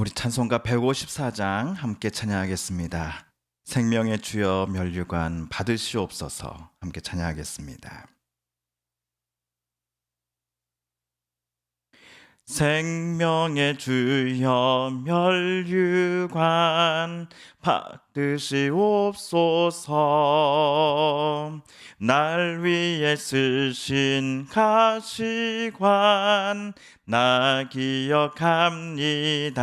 우리 찬송가 154장 함께 찬양하겠습니다. 생명의 주여 면류관 받으시옵소서. 함께 찬양하겠습니다. 생명의 주여 면류관 받으시옵소서. 날 위해 쓰신 가시관 나 기억합니다.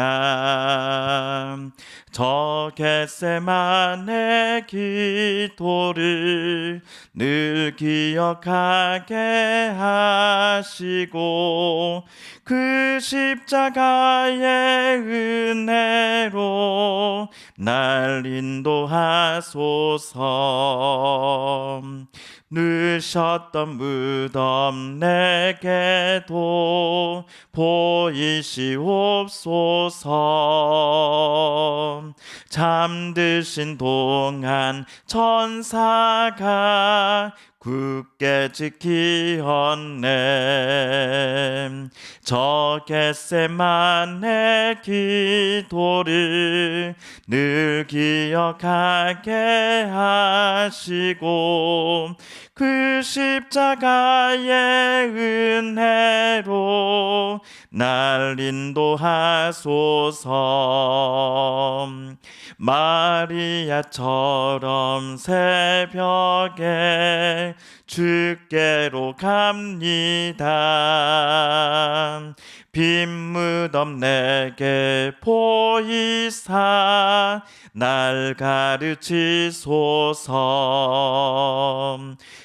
저 겟세마네 기도를 늘 기억하게 하시고 그 십자가의 은혜로 날 인도하소서. 누셨던 무덤 내게도 보이시옵소서. 잠드신 동안 천사가 굳게 지키었네. 저 겟세마네 기도를 늘 기억하게 하시고 그 십자가의 은혜로 날 인도하소서. 마리아처럼 새벽에 주께로 갑니다. 빈 무덤 내게 보이사 날 가르치소서.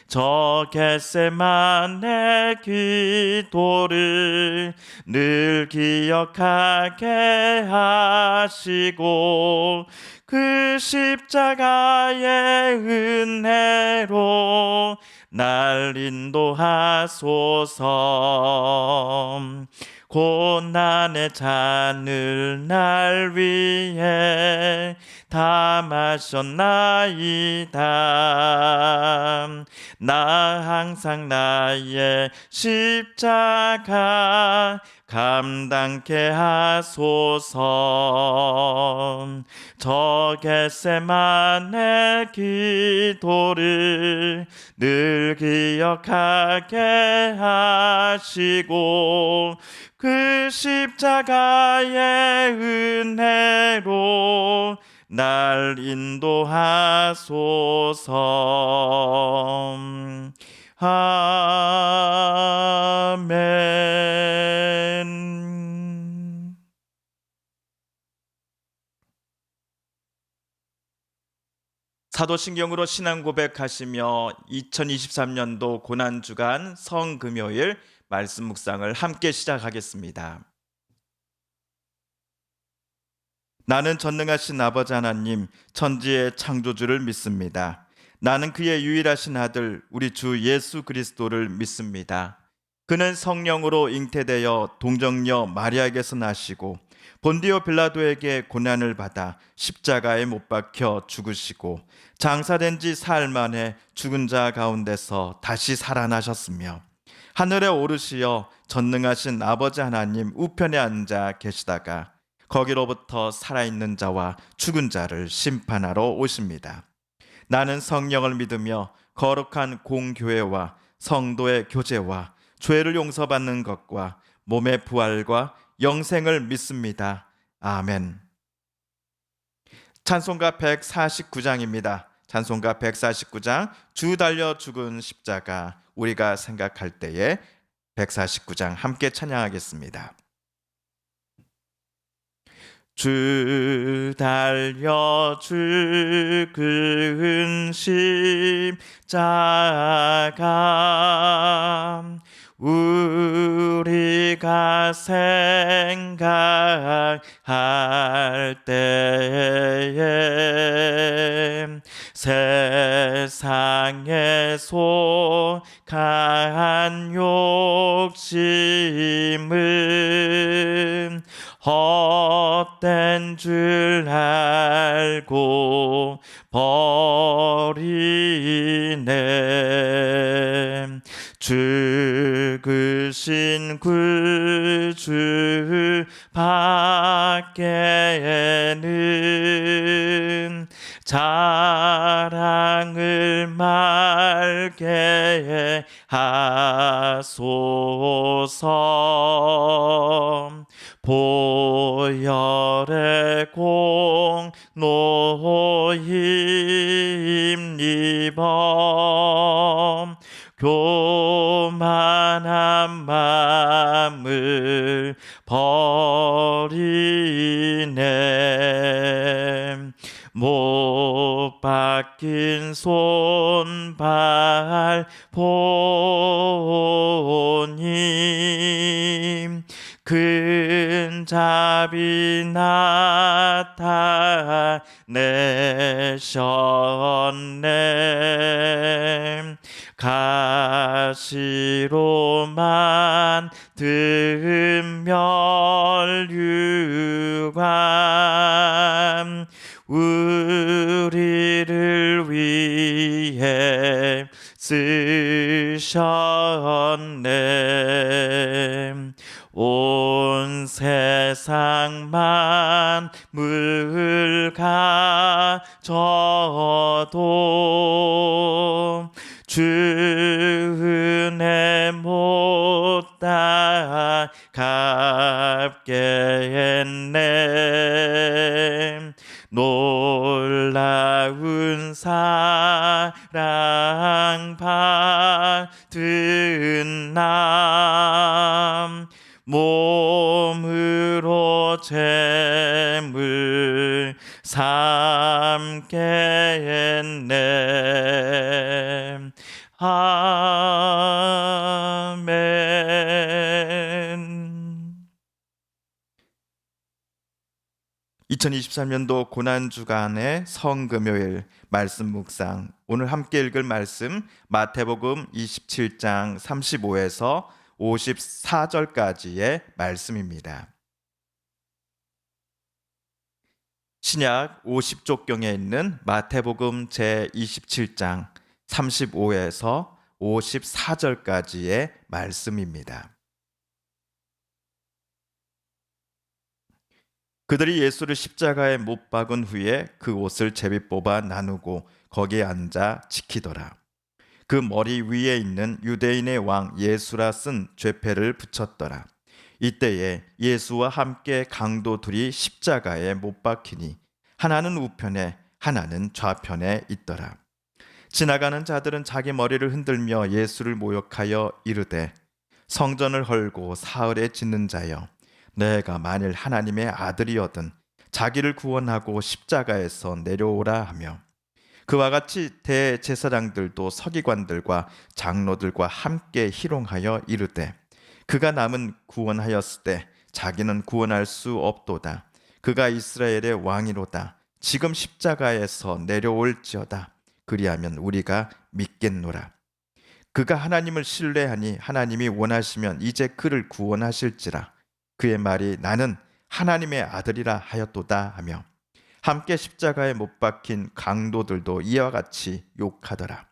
저 겟세마네 기도를 늘 기억하게 하시고 그 십자가의 은혜로 날 인도하소서. 고난의 잔을 날 위해 다 마셨나이다. 나 항상 나의 십자가 감당케 하소서. 저 겟세마네 기도를 늘 기억하게 하시고 그 십자가의 은혜로 날 인도하소서. 아멘. 사도신경으로 신앙 고백하시며 2023년도 고난주간 성금요일 말씀 묵상을 함께 시작하겠습니다. 나는 전능하신 아버지 하나님, 천지의 창조주를 믿습니다. 나는 그의 유일하신 아들 우리 주 예수 그리스도를 믿습니다. 그는 성령으로 잉태되어 동정녀 마리아에게서 나시고 본디오 빌라도에게 고난을 받아 십자가에 못 박혀 죽으시고 장사된 지 사흘 만에 죽은 자 가운데서 다시 살아나셨으며 하늘에 오르시어 전능하신 아버지 하나님 우편에 앉아 계시다가 거기로부터 살아있는 자와 죽은 자를 심판하러 오십니다. 나는 성령을 믿으며 거룩한 공교회와 성도의 교제와 죄를 용서받는 것과 몸의 부활과 영생을 믿습니다. 아멘. 찬송가 149장입니다. 찬송가 149장 주 달려 죽은 십자가 우리가 생각할 때에 149장 함께 찬양하겠습니다. 주 달려 죽은 십자가 우리가 생각할 때에 세상에 속한 욕심은 헛된 줄 알고 버리네. 죽으신 구주 밖에는 자랑을 말게 하소서. 보혈의 공로 힘입어 교만한 마음을 버리네. 못 박힌 손발 보니 큰 자비 나타내셨네. 가시로 만든 멸류관 우리를 위해 쓰셨네. 온 세상 만물 가져도 주 은혜 못다 갚게 했네. 놀라운 사랑 받은 남 몸으로 재물 삼게 했네. 아멘. 2023년도 고난주간의 성금요일 말씀 묵상, 오늘 함께 읽을 말씀 마태복음 27장 35에서 54절까지의 말씀입니다. 신약 50쪽경에 있는 마태복음 제27장 35에서 54절까지의 말씀입니다. 그들이 예수를 십자가에 못 박은 후에 그 옷을 제비 뽑아 나누고 거기에 앉아 지키더라. 그 머리 위에 있는 유대인의 왕 예수라 쓴 죄패를 붙였더라. 이때에 예수와 함께 강도 둘이 십자가에 못 박히니 하나는 우편에 하나는 좌편에 있더라. 지나가는 자들은 자기 머리를 흔들며 예수를 모욕하여 이르되, 성전을 헐고 사흘에 짓는 자여, 내가 만일 하나님의 아들이어든 자기를 구원하고 십자가에서 내려오라 하며, 그와 같이 대제사장들도 서기관들과 장로들과 함께 희롱하여 이르되, 그가 남은 구원하였을 때 자기는 구원할 수 없도다. 그가 이스라엘의 왕이로다. 지금 십자가에서 내려올지어다. 그리하면 우리가 믿겠노라. 그가 하나님을 신뢰하니 하나님이 원하시면 이제 그를 구원하실지라. 그의 말이 나는 하나님의 아들이라 하였도다 하며, 함께 십자가에 못 박힌 강도들도 이와 같이 욕하더라.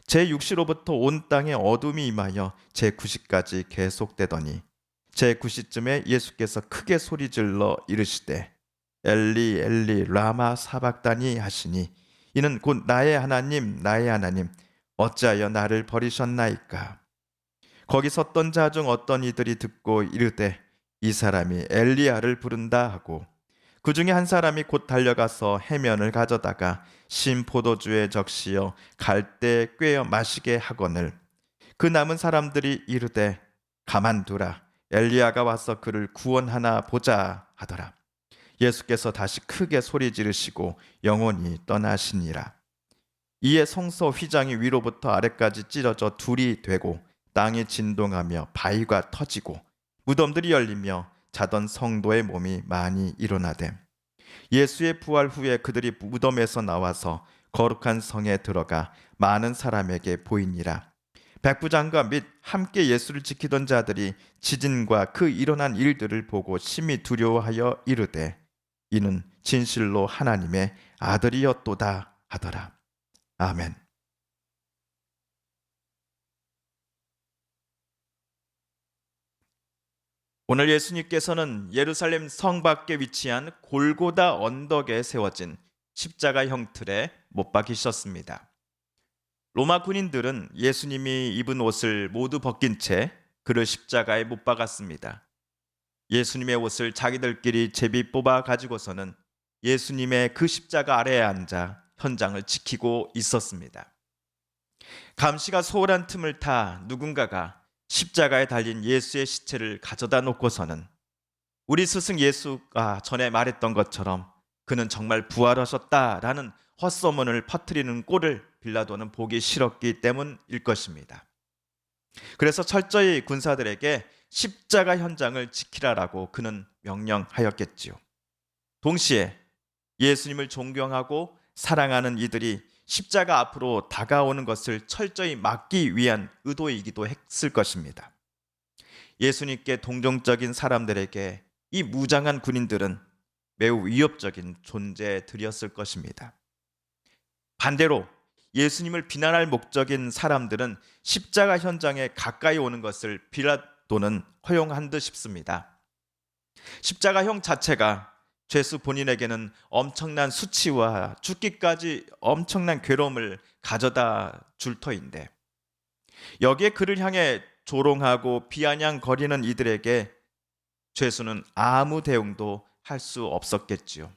제6시로부터 온 땅에 어둠이 임하여 제9시까지 계속되더니 제9시쯤에 예수께서 크게 소리질러 이르시되, 엘리 엘리 라마 사박다니 하시니, 이는 곧 나의 하나님 어찌하여 나를 버리셨나이까. 거기 섰던 자 중 어떤 이들이 듣고 이르되, 이 사람이 엘리야를 부른다 하고, 그 중에 한 사람이 곧 달려가서 해면을 가져다가 신 포도주에 적시어 갈대 꿰어 마시게 하거늘, 그 남은 사람들이 이르되, 가만두라, 엘리야가 와서 그를 구원하나 보자 하더라. 예수께서 다시 크게 소리 지르시고 영원히 떠나시니라. 이에 성서 휘장이 위로부터 아래까지 찢어져 둘이 되고 땅이 진동하며 바위가 터지고 무덤들이 열리며 자던 성도의 몸이 많이 일어나되, 예수의 부활 후에 그들이 무덤에서 나와서 거룩한 성에 들어가 많은 사람에게 보이니라. 백부장과 및 함께 예수를 지키던 자들이 지진과 그 일어난 일들을 보고 심히 두려워하여 이르되, 이는 진실로 하나님의 아들이었도다 하더라. 아멘. 오늘 예수님께서는 예루살렘 성 밖에 위치한 골고다 언덕에 세워진 십자가 형틀에 못 박히셨습니다. 로마 군인들은 예수님이 입은 옷을 모두 벗긴 채 그를 십자가에 못 박았습니다. 예수님의 옷을 자기들끼리 제비 뽑아 가지고서는 예수님의 그 십자가 아래에 앉아 현장을 지키고 있었습니다. 감시가 소홀한 틈을 타 누군가가 십자가에 달린 예수의 시체를 가져다 놓고서는 우리 스승 예수가 전에 말했던 것처럼 그는 정말 부활하셨다라는 헛소문을 퍼뜨리는 꼴을 빌라도는 보기 싫었기 때문일 것입니다. 그래서 철저히 군사들에게 십자가 현장을 지키라라고 그는 명령하였겠지요. 동시에 예수님을 존경하고 사랑하는 이들이 십자가 앞으로 다가오는 것을 철저히 막기 위한 의도이기도 했을 것입니다. 예수님께 동정적인 사람들에게 이 무장한 군인들은 매우 위협적인 존재들이었을 것입니다. 반대로 예수님을 비난할 목적인 사람들은 십자가 현장에 가까이 오는 것을 빌라도는 허용한 듯 싶습니다. 십자가형 자체가 죄수 본인에게는 엄청난 수치와 죽기까지 엄청난 괴로움을 가져다 줄 터인데 여기에 그를 향해 조롱하고 비아냥거리는 이들에게 죄수는 아무 대응도 할 수 없었겠지요.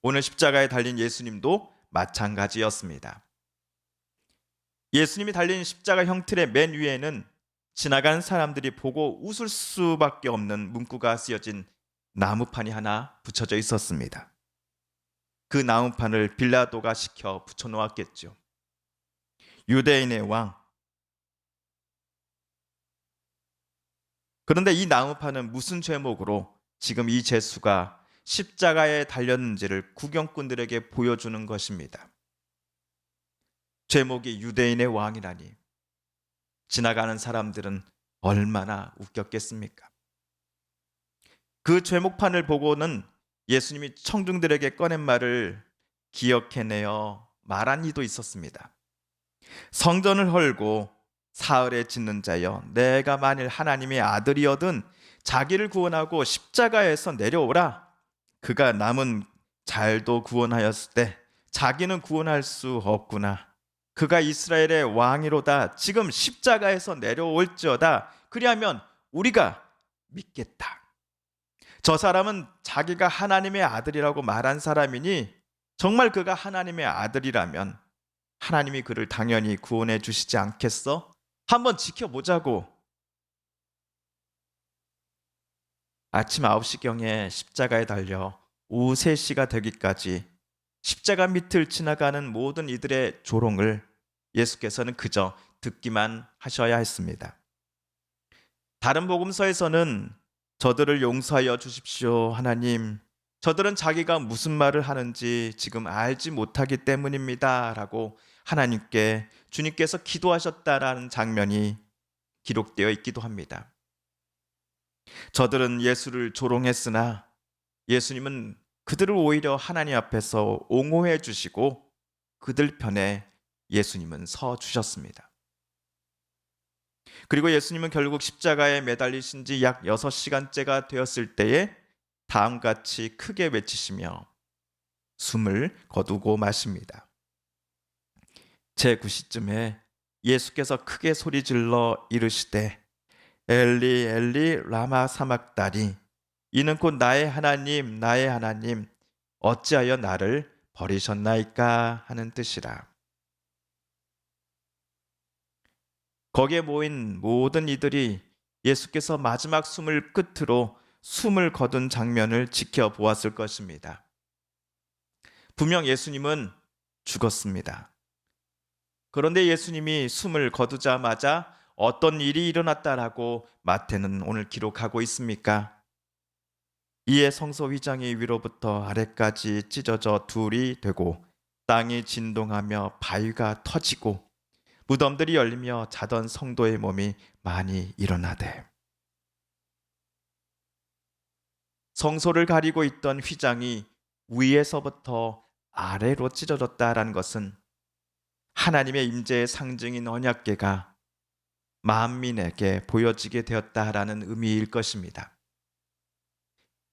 오늘 십자가에 달린 예수님도 마찬가지였습니다. 예수님이 달린 십자가 형틀의 맨 위에는 지나가는 사람들이 보고 웃을 수밖에 없는 문구가 쓰여진 나무판이 하나 붙여져 있었습니다. 그 나무판을 빌라도가 시켜 붙여 놓았겠죠. 유대인의 왕. 그런데 이 나무판은 무슨 죄목으로 지금 이 죄수가 십자가에 달렸는지를 구경꾼들에게 보여주는 것입니다. 죄목이 유대인의 왕이라니 지나가는 사람들은 얼마나 웃겼겠습니까? 그 죄목판을 보고는 예수님이 청중들에게 꺼낸 말을 기억해내어 말한 이도 있었습니다. 성전을 헐고 사흘에 짓는 자여, 내가 만일 하나님의 아들이어든 자기를 구원하고 십자가에서 내려오라. 그가 남은 잘도 구원하였을 때 자기는 구원할 수 없구나. 그가 이스라엘의 왕이로다. 지금 십자가에서 내려올지어다. 그리하면 우리가 믿겠다. 저 사람은 자기가 하나님의 아들이라고 말한 사람이니 정말 그가 하나님의 아들이라면 하나님이 그를 당연히 구원해 주시지 않겠어? 한번 지켜보자고. 아침 9시경에 십자가에 달려 오후 3시가 되기까지 십자가 밑을 지나가는 모든 이들의 조롱을 예수께서는 그저 듣기만 하셔야 했습니다. 다른 복음서에서는 저들을 용서하여 주십시오, 하나님. 저들은 자기가 무슨 말을 하는지 지금 알지 못하기 때문입니다. 라고 하나님께 주님께서 기도하셨다라는 장면이 기록되어 있기도 합니다. 저들은 예수를 조롱했으나 예수님은 그들을 오히려 하나님 앞에서 옹호해 주시고 그들 편에 예수님은 서 주셨습니다. 그리고 예수님은 결국 십자가에 매달리신 지 약 6시간째가 되었을 때에 다음같이 크게 외치시며 숨을 거두고 마십니다. 제9시쯤에 예수께서 크게 소리질러 이르시되 엘리 엘리 라마 사막다니, 이는 곧 나의 하나님 나의 하나님 어찌하여 나를 버리셨나이까 하는 뜻이라. 거기에 모인 모든 이들이 예수께서 마지막 숨을 끝으로 숨을 거둔 장면을 지켜보았을 것입니다. 분명 예수님은 죽었습니다. 그런데 예수님이 숨을 거두자마자 어떤 일이 일어났다라고 마태는 오늘 기록하고 있습니까? 이에 성소 휘장이 위로부터 아래까지 찢어져 둘이 되고 땅이 진동하며 바위가 터지고 무덤들이 열리며 자던 성도의 몸이 많이 일어나되, 성소를 가리고 있던 휘장이 위에서부터 아래로 찢어졌다라는 것은 하나님의 임재의 상징인 언약궤가 만민에게 보여지게 되었다라는 의미일 것입니다.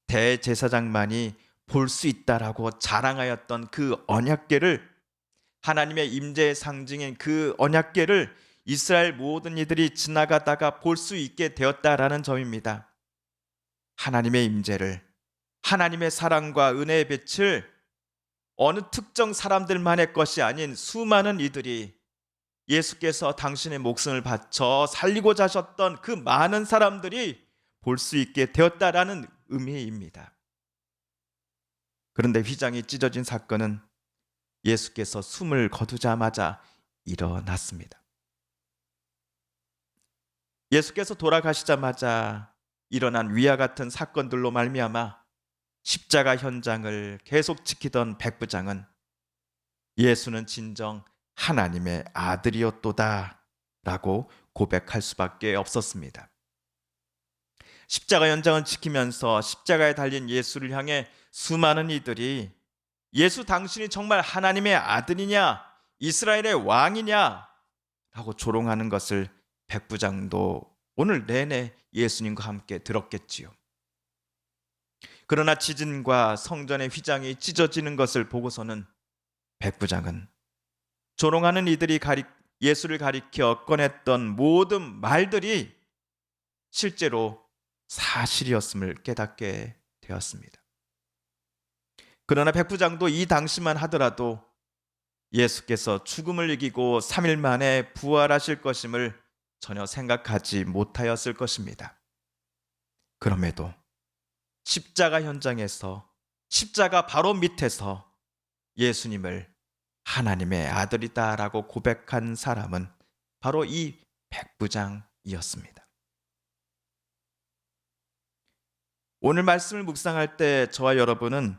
대제사장만이 볼 수 있다라고 자랑하였던 그 언약궤를, 하나님의 임재의 상징인 그 언약궤를 이스라엘 모든 이들이 지나가다가 볼 수 있게 되었다라는 점입니다. 하나님의 임재를, 하나님의 사랑과 은혜의 빛을 어느 특정 사람들만의 것이 아닌 수많은 이들이, 예수께서 당신의 목숨을 바쳐 살리고자 하셨던 그 많은 사람들이 볼 수 있게 되었다라는 의미입니다. 그런데 휘장이 찢어진 사건은 예수께서 숨을 거두자마자 일어났습니다. 예수께서 돌아가시자마자 일어난 위와 같은 사건들로 말미암아 십자가 현장을 계속 지키던 백부장은 예수는 진정 하나님의 아들이었도다 라고 고백할 수밖에 없었습니다. 십자가 현장을 지키면서 십자가에 달린 예수를 향해 수많은 이들이 예수 당신이 정말 하나님의 아들이냐, 이스라엘의 왕이냐 라고 조롱하는 것을 백부장도 오늘 내내 예수님과 함께 들었겠지요. 그러나 지진과 성전의 휘장이 찢어지는 것을 보고서는 백부장은 조롱하는 이들이 예수를 가리켜 꺼냈던 모든 말들이 실제로 사실이었음을 깨닫게 되었습니다. 그러나 백부장도 이 당시만 하더라도 예수께서 죽음을 이기고 3일 만에 부활하실 것임을 전혀 생각하지 못하였을 것입니다. 그럼에도 십자가 현장에서, 십자가 바로 밑에서 예수님을 하나님의 아들이다라고 고백한 사람은 바로 이 백부장이었습니다. 오늘 말씀을 묵상할 때 저와 여러분은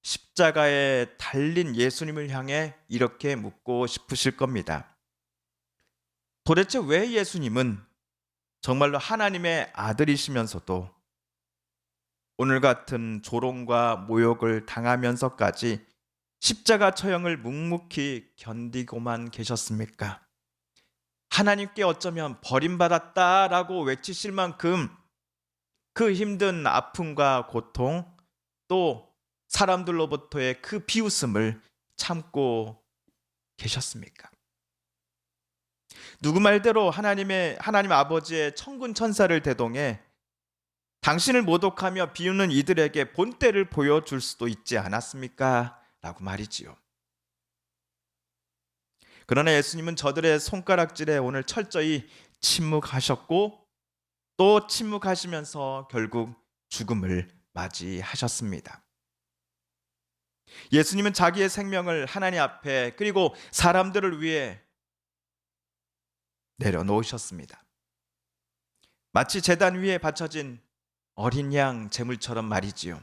십자가에 달린 예수님을 향해 이렇게 묻고 싶으실 겁니다. 도대체 왜 예수님은 정말로 하나님의 아들이시면서도 오늘 같은 조롱과 모욕을 당하면서까지 십자가 처형을 묵묵히 견디고만 계셨습니까? 하나님께 어쩌면 버림받았다라고 외치실 만큼 그 힘든 아픔과 고통, 또 사람들로부터의 그 비웃음을 참고 계셨습니까? 누구 말대로 하나님 아버지의 천군 천사를 대동해 당신을 모독하며 비웃는 이들에게 본때를 보여줄 수도 있지 않았습니까? 라고 말이지요. 그러나 예수님은 저들의 손가락질에 오늘 철저히 침묵하셨고 또 침묵하시면서 결국 죽음을 맞이하셨습니다. 예수님은 자기의 생명을 하나님 앞에 그리고 사람들을 위해 내려놓으셨습니다. 마치 제단 위에 바쳐진 어린 양 제물처럼 말이지요.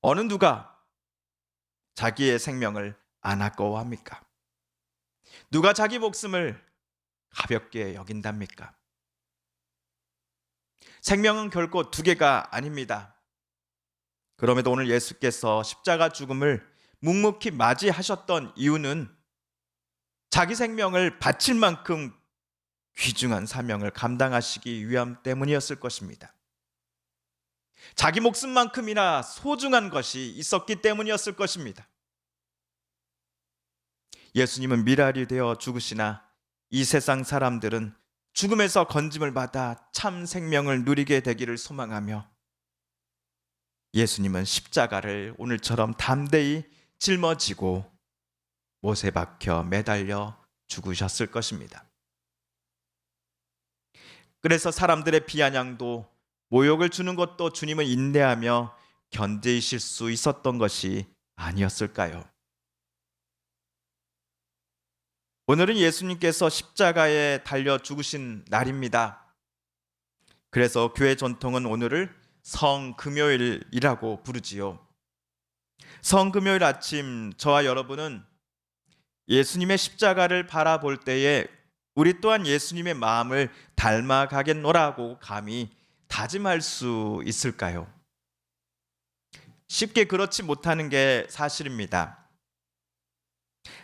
어느 누가 자기의 생명을 안 아까워합니까? 누가 자기 목숨을 가볍게 여긴답니까? 생명은 결코 두 개가 아닙니다. 그럼에도 오늘 예수께서 십자가 죽음을 묵묵히 맞이하셨던 이유는 자기 생명을 바칠 만큼 귀중한 사명을 감당하시기 위함 때문이었을 것입니다. 자기 목숨만큼이나 소중한 것이 있었기 때문이었을 것입니다. 예수님은 미랄이 되어 죽으시나 이 세상 사람들은 죽음에서 건짐을 받아 참 생명을 누리게 되기를 소망하며 예수님은 십자가를 오늘처럼 담대히 짊어지고 못에 박혀 매달려 죽으셨을 것입니다. 그래서 사람들의 비아냥도 모욕을 주는 것도 주님은 인내하며 견디실 수 있었던 것이 아니었을까요? 오늘은 예수님께서 십자가에 달려 죽으신 날입니다. 그래서 교회 전통은 오늘을 성금요일이라고 부르지요. 성금요일 아침 저와 여러분은 예수님의 십자가를 바라볼 때에 우리 또한 예수님의 마음을 닮아가겠노라고 감히 다짐할 수 있을까요? 쉽게 그렇지 못하는 게 사실입니다.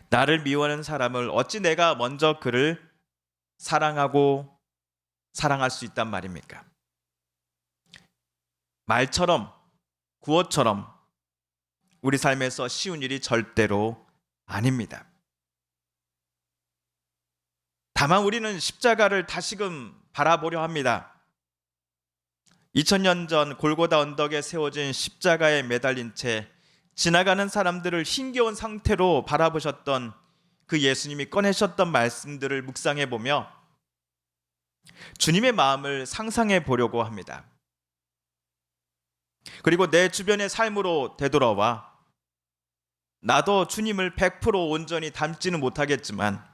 나를 미워하는 사람을 어찌 내가 먼저 그를 사랑하고 사랑할 수 있단 말입니까? 말처럼, 구호처럼 우리 삶에서 쉬운 일이 절대로 아닙니다. 다만 우리는 십자가를 다시금 바라보려 합니다. 2000년 전 골고다 언덕에 세워진 십자가에 매달린 채 지나가는 사람들을 힘겨운 상태로 바라보셨던 그 예수님이 꺼내셨던 말씀들을 묵상해 보며 주님의 마음을 상상해 보려고 합니다. 그리고 내 주변의 삶으로 되돌아와 나도 주님을 100% 온전히 닮지는 못하겠지만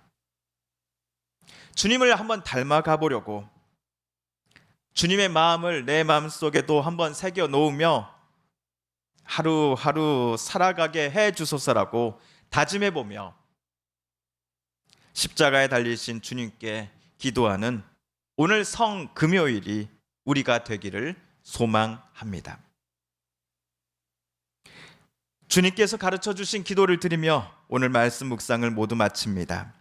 주님을 한번 닮아가 보려고 주님의 마음을 내 마음속에도 한번 새겨 놓으며 하루하루 살아가게 해 주소서라고 다짐해 보며 십자가에 달리신 주님께 기도하는 오늘 성 금요일이 우리가 되기를 소망합니다. 주님께서 가르쳐 주신 기도를 드리며 오늘 말씀 묵상을 모두 마칩니다.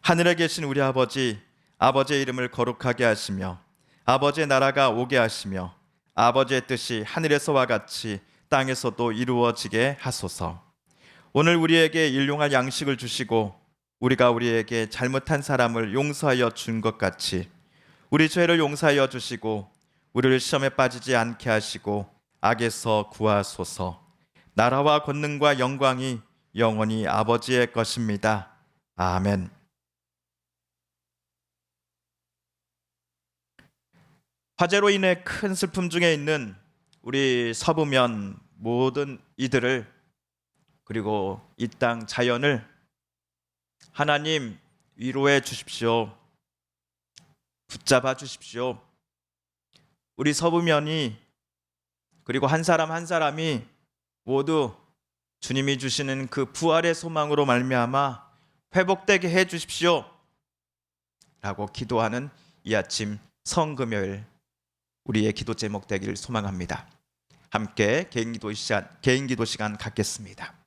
하늘에 계신 우리 아버지, 아버지의 이름을 거룩하게 하시며 아버지의 나라가 오게 하시며 아버지의 뜻이 하늘에서와 같이 땅에서도 이루어지게 하소서. 오늘 우리에게 일용할 양식을 주시고 우리가 우리에게 잘못한 사람을 용서하여 준 것 같이 우리 죄를 용서하여 주시고 우리를 시험에 빠지지 않게 하시고 악에서 구하소서. 나라와 권능과 영광이 영원히 아버지의 것입니다. 아멘. 화재로 인해 큰 슬픔 중에 있는 우리 서부면 모든 이들을 그리고 이 땅 자연을 하나님 위로해 주십시오. 붙잡아 주십시오. 우리 서부면이 그리고 한 사람 한 사람이 모두 주님이 주시는 그 부활의 소망으로 말미암아 회복되게 해 주십시오 라고 기도하는 이 아침 성금요일 우리의 기도 제목 되기를 소망합니다. 함께 개인 기도 시간 갖겠습니다.